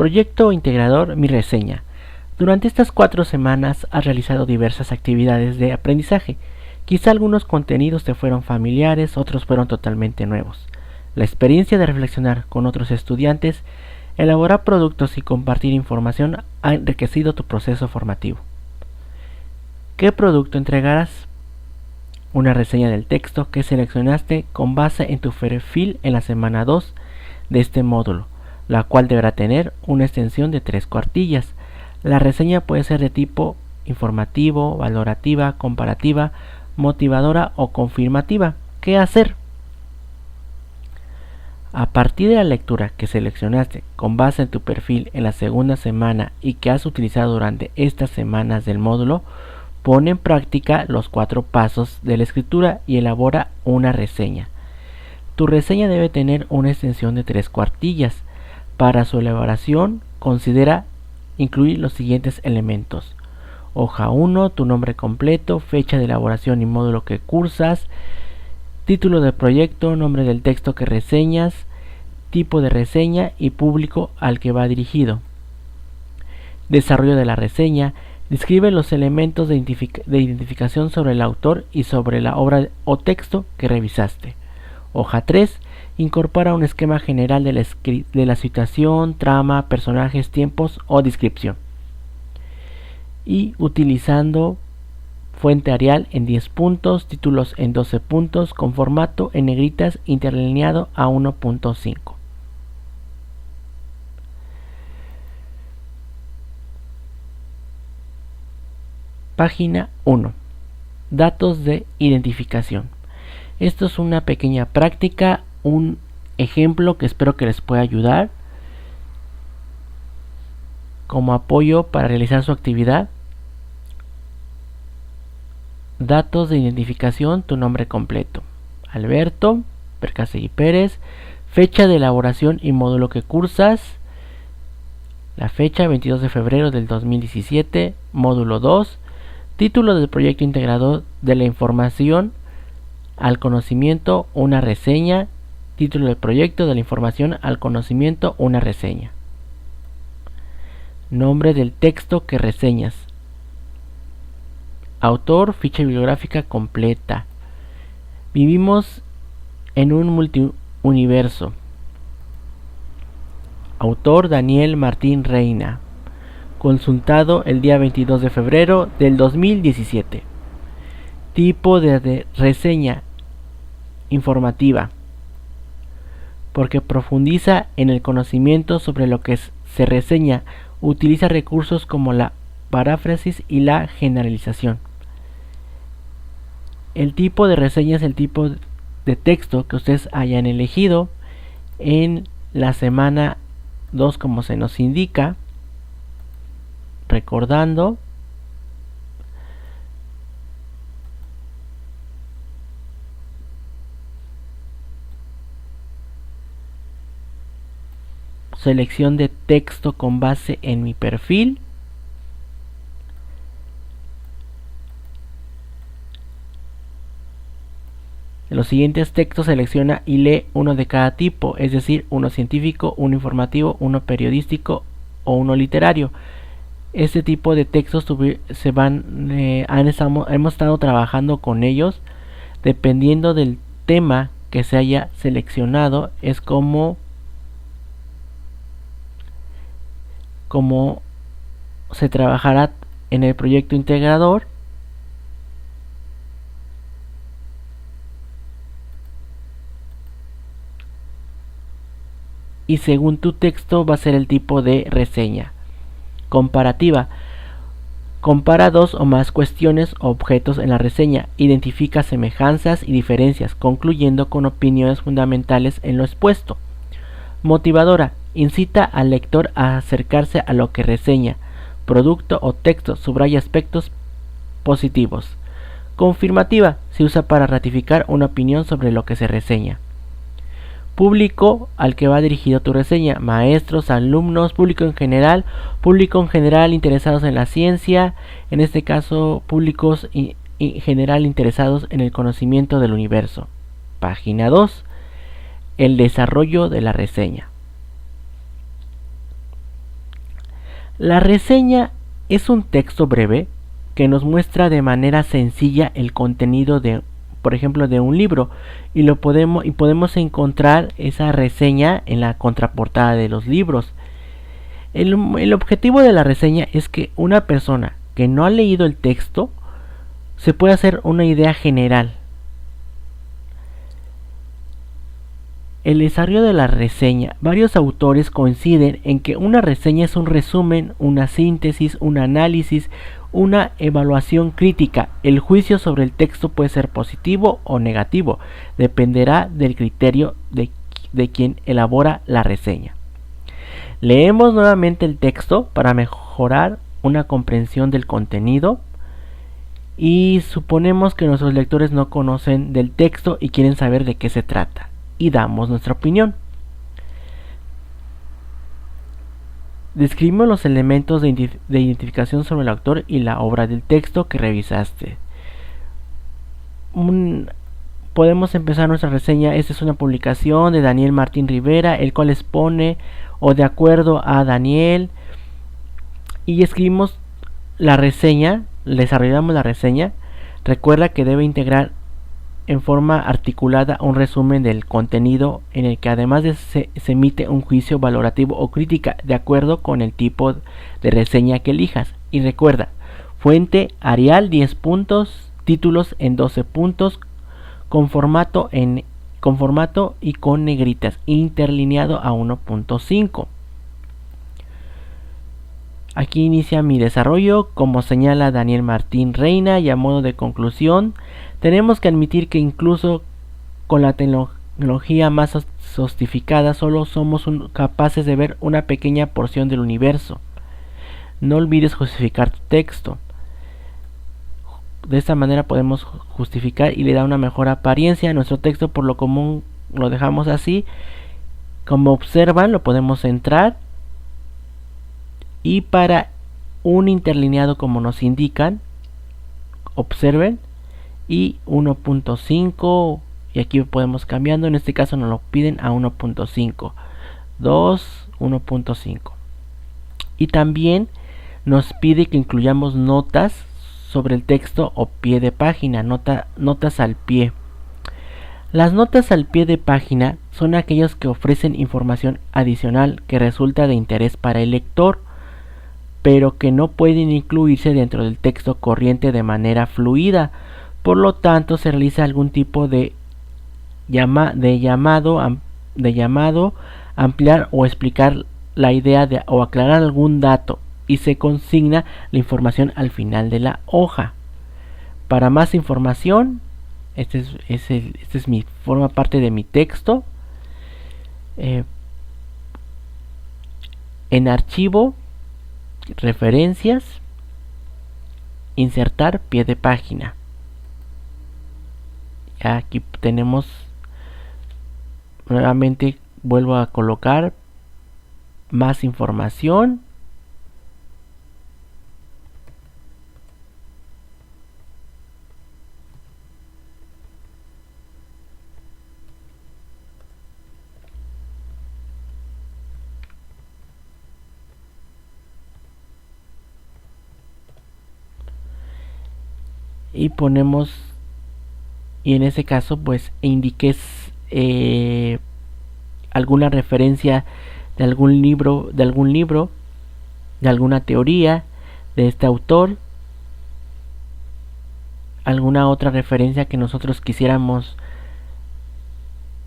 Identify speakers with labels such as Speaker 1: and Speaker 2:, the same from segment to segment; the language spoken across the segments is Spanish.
Speaker 1: Proyecto integrador Mi Reseña. Durante estas 4 semanas has realizado diversas actividades de aprendizaje. Quizá algunos contenidos te fueron familiares, otros fueron totalmente nuevos. La experiencia de reflexionar con otros estudiantes, elaborar productos y compartir información ha enriquecido tu proceso formativo. ¿Qué producto entregarás? Una reseña del texto que seleccionaste con base en tu perfil en la semana 2 de este módulo, la cual deberá tener una extensión de 3 cuartillas. La reseña puede ser de tipo informativo, valorativa, comparativa, motivadora o confirmativa. ¿Qué hacer? A partir de la lectura que seleccionaste con base en tu perfil en la segunda semana y que has utilizado durante estas semanas del módulo, pon en práctica los 4 pasos de la escritura y elabora una reseña. Tu reseña debe tener una extensión de 3 cuartillas. Para su elaboración, considera incluir los siguientes elementos: hoja 1, tu nombre completo, fecha de elaboración y módulo que cursas, título del proyecto, nombre del texto que reseñas, tipo de reseña y público al que va dirigido. Desarrollo de la reseña. Describe los elementos de identificación sobre el autor y sobre la obra o texto que revisaste. Hoja 3. Incorpora un esquema general de la situación, trama, personajes, tiempos o descripción. Y utilizando fuente Arial en 10 puntos, títulos en 12 puntos, con formato en negritas interlineado a 1.5. Página 1. Datos de identificación. Esto es una pequeña práctica, un ejemplo que espero que les pueda ayudar como apoyo para realizar su actividad. Datos de identificación, tu nombre completo: Alberto Percasegui Pérez. Fecha de elaboración y módulo que cursas. La fecha 22 de febrero del 2017, módulo 2. Título del proyecto integrador de la información al conocimiento, una reseña. Título del proyecto de la información al conocimiento, una reseña. Nombre del texto que reseñas. Autor, ficha bibliográfica completa. Vivimos en un multiuniverso. Autor Daniel Martín Reina. Consultado el día 22 de febrero del 2017. Tipo de reseña: informativa, porque profundiza en el conocimiento sobre lo que se reseña. Utiliza recursos como la paráfrasis y la generalización. El tipo de reseña es el tipo de texto que ustedes hayan elegido en la semana 2, como se nos indica. Recordando, selección de texto con base en mi perfil. En los siguientes textos selecciona y lee uno de cada tipo, es decir, uno científico, uno informativo, uno periodístico o uno literario. Este tipo de textos hemos estado trabajando con ellos. Dependiendo del tema que se haya seleccionado, es como se trabajará en el proyecto integrador. Y según tu texto va a ser el tipo de reseña. Comparativa. Compara 2 o más cuestiones o objetos en la reseña. Identifica semejanzas y diferencias, concluyendo con opiniones fundamentales en lo expuesto. Motivadora. Incita al lector a acercarse a lo que reseña, producto o texto. Subraya aspectos positivos. Confirmativa. Se usa para ratificar una opinión sobre lo que se reseña. Público al que va dirigido tu reseña: maestros, alumnos, público en general interesados en la ciencia, en este caso públicos en general interesados en el conocimiento del universo. Página 2. El desarrollo de la reseña. La reseña es un texto breve que nos muestra de manera sencilla el contenido de, por ejemplo, de un libro, y podemos encontrar esa reseña en la contraportada de los libros. El objetivo de la reseña es que una persona que no ha leído el texto se pueda hacer una idea general. El desarrollo de la reseña. Varios autores coinciden en que una reseña es un resumen, una síntesis, un análisis, una evaluación crítica. El juicio sobre el texto puede ser positivo o negativo, dependerá del criterio de quien elabora la reseña. Leemos nuevamente el texto para mejorar una comprensión del contenido, y suponemos que nuestros lectores no conocen del texto y quieren saber de qué se trata, y damos nuestra opinión. Describimos los elementos de identificación sobre el autor y la obra del texto que revisaste. Podemos empezar nuestra reseña. Esta es una publicación de Daniel Martín Rivera, el cual expone o de acuerdo a Daniel, y escribimos la reseña, desarrollamos la reseña. Recuerda que debe integrar en forma articulada un resumen del contenido en el que además se emite un juicio valorativo o crítica de acuerdo con el tipo de reseña que elijas. Y recuerda, fuente Arial 10 puntos, títulos en 12 puntos, con formato y con negritas, interlineado a 1.5. Aquí inicia mi desarrollo, como señala Daniel Martín Reina, y a modo de conclusión, tenemos que admitir que incluso con la tecnología más sofisticada solo somos capaces de ver una pequeña porción del universo. No olvides justificar tu texto. De esta manera podemos justificar y le da una mejor apariencia a nuestro texto. Por lo común lo dejamos así. Como observan, lo podemos centrar, y para un interlineado como nos indican, observen, y 1.5, y aquí podemos cambiando. En este caso nos lo piden a 1.5, 2, 1.5, y también nos pide que incluyamos notas sobre el texto o pie de página, notas al pie. Las notas al pie de página son aquellos que ofrecen información adicional que resulta de interés para el lector, pero que no pueden incluirse dentro del texto corriente de manera fluida. Por lo tanto, se realiza algún tipo de llamado, ampliar o explicar la idea o aclarar algún dato, y se consigna la información al final de la hoja. Para más información, forma parte de mi texto. En archivo, referencias, insertar pie de página. Aquí tenemos, nuevamente vuelvo a colocar más información. Y ponemos, y en ese caso pues indiques alguna referencia de algún libro, de alguna teoría de este autor, alguna otra referencia que nosotros quisiéramos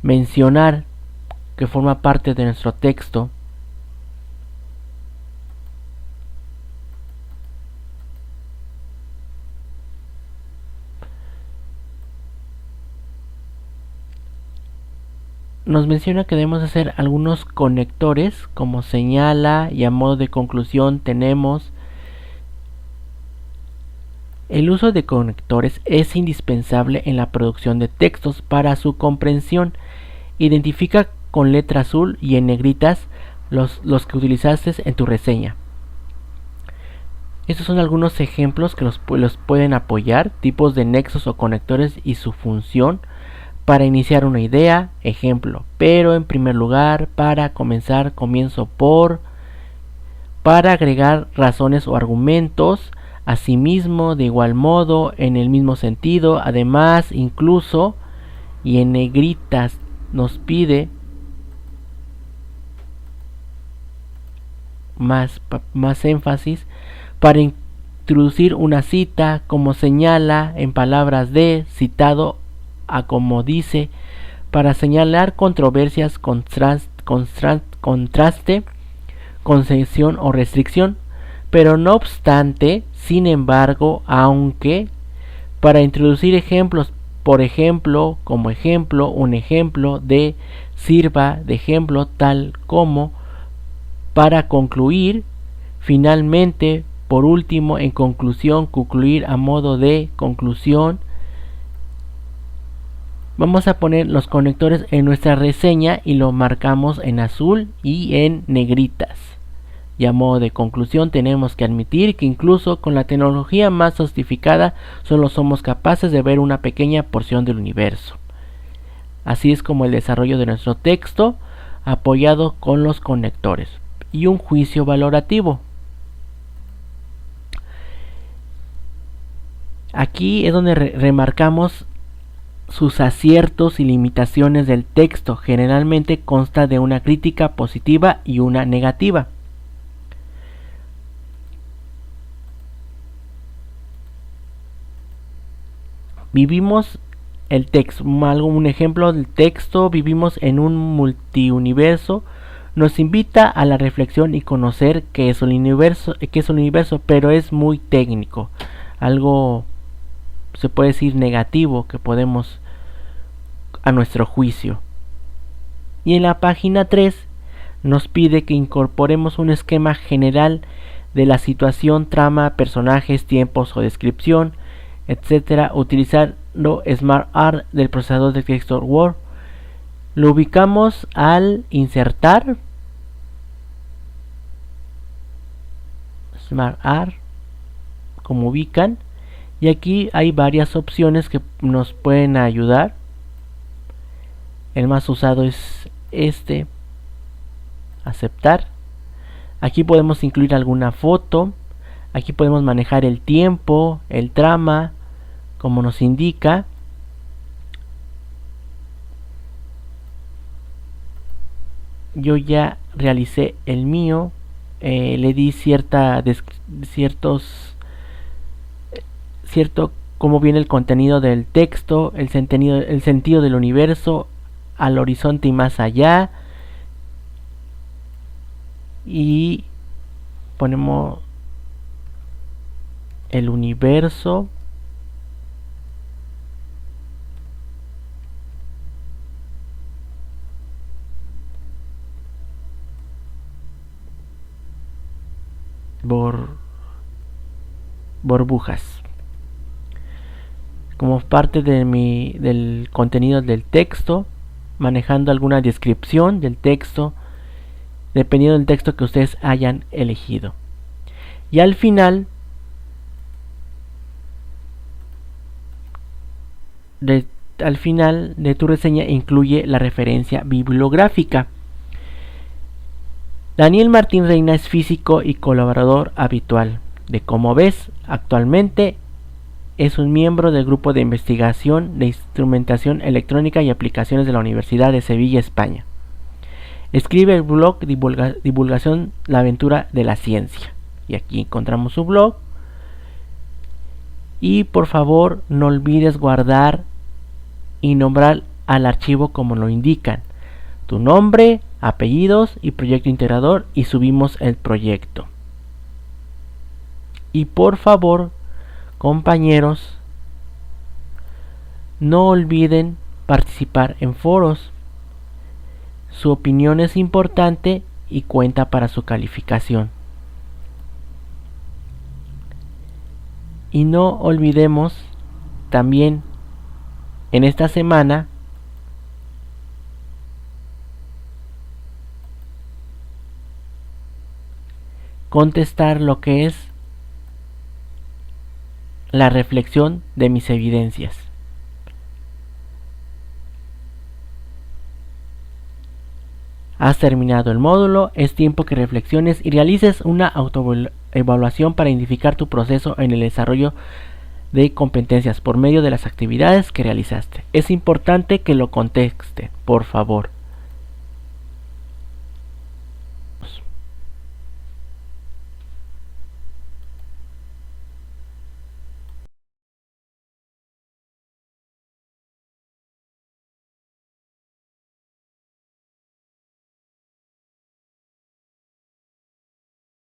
Speaker 1: mencionar que forma parte de nuestro texto. Nos menciona que debemos hacer algunos conectores, como señala, y a modo de conclusión tenemos: el uso de conectores es indispensable en la producción de textos para su comprensión. Identifica con letra azul y en negritas los que utilizaste en tu reseña. Estos son algunos ejemplos que los pueden apoyar: tipos de nexos o conectores y su función. Para iniciar una idea, ejemplo, pero en primer lugar, para comenzar, comienzo por. para agregar razones o argumentos, asimismo, de igual modo, en el mismo sentido, además, incluso, y en negritas nos pide más énfasis para introducir una cita, como señala en palabras de, citado a como dice, para señalar controversias, contraste, concesión o restricción, pero no obstante, sin embargo, aunque, para introducir ejemplos, por ejemplo, como ejemplo, un ejemplo de, sirva de ejemplo, tal como, para concluir, finalmente, por último, en conclusión, concluir a modo de conclusión. Vamos a poner los conectores en nuestra reseña y lo marcamos en azul y en negritas. Y a modo de conclusión tenemos que admitir que incluso con la tecnología más sofisticada solo somos capaces de ver una pequeña porción del universo. Así es como el desarrollo de nuestro texto apoyado con los conectores. Y un juicio valorativo. Aquí es donde remarcamos sus aciertos y limitaciones del texto. Generalmente consta de una crítica positiva y una negativa. Vivimos el texto, un ejemplo del texto, vivimos en un multiuniverso, nos invita a la reflexión y conocer qué es el universo, pero es muy técnico, algo se puede decir negativo que podemos a nuestro juicio. Y en la página 3 nos pide que incorporemos un esquema general de la situación, trama, personajes, tiempos o descripción, etcétera, utilizando SmartArt del procesador de texto Word. Lo ubicamos al insertar SmartArt, como ubican, y aquí hay varias opciones que nos pueden ayudar. El más usado es este, aceptar. Aquí podemos incluir alguna foto. Aquí podemos manejar el tiempo, el trama, como nos indica. Yo ya realicé el mío. Le di cierto cómo viene el contenido del texto, el sentido del universo, al horizonte y más allá. Y ponemos el universo. Burbujas como parte del contenido del texto, manejando alguna descripción del texto dependiendo del texto que ustedes hayan elegido. Y al final de tu reseña incluye la referencia bibliográfica. Daniel Martín Reina es físico y colaborador habitual de Como Ves. Actualmente es un miembro del grupo de investigación de instrumentación electrónica y aplicaciones de la Universidad de Sevilla, España. Escribe el blog Divulgación La Aventura de la Ciencia. Y aquí encontramos su blog. Y por favor no olvides guardar y nombrar al archivo como lo indican. Tu nombre, apellidos y proyecto integrador, y subimos el proyecto. Y por favor, compañeros, no olviden participar en foros. Su opinión es importante y cuenta para su calificación. Y no olvidemos también en esta semana contestar lo que es la reflexión de mis evidencias. Has terminado el módulo, es tiempo que reflexiones y realices una autoevaluación para identificar tu proceso en el desarrollo de competencias por medio de las actividades que realizaste. Es importante que lo contexte, por favor.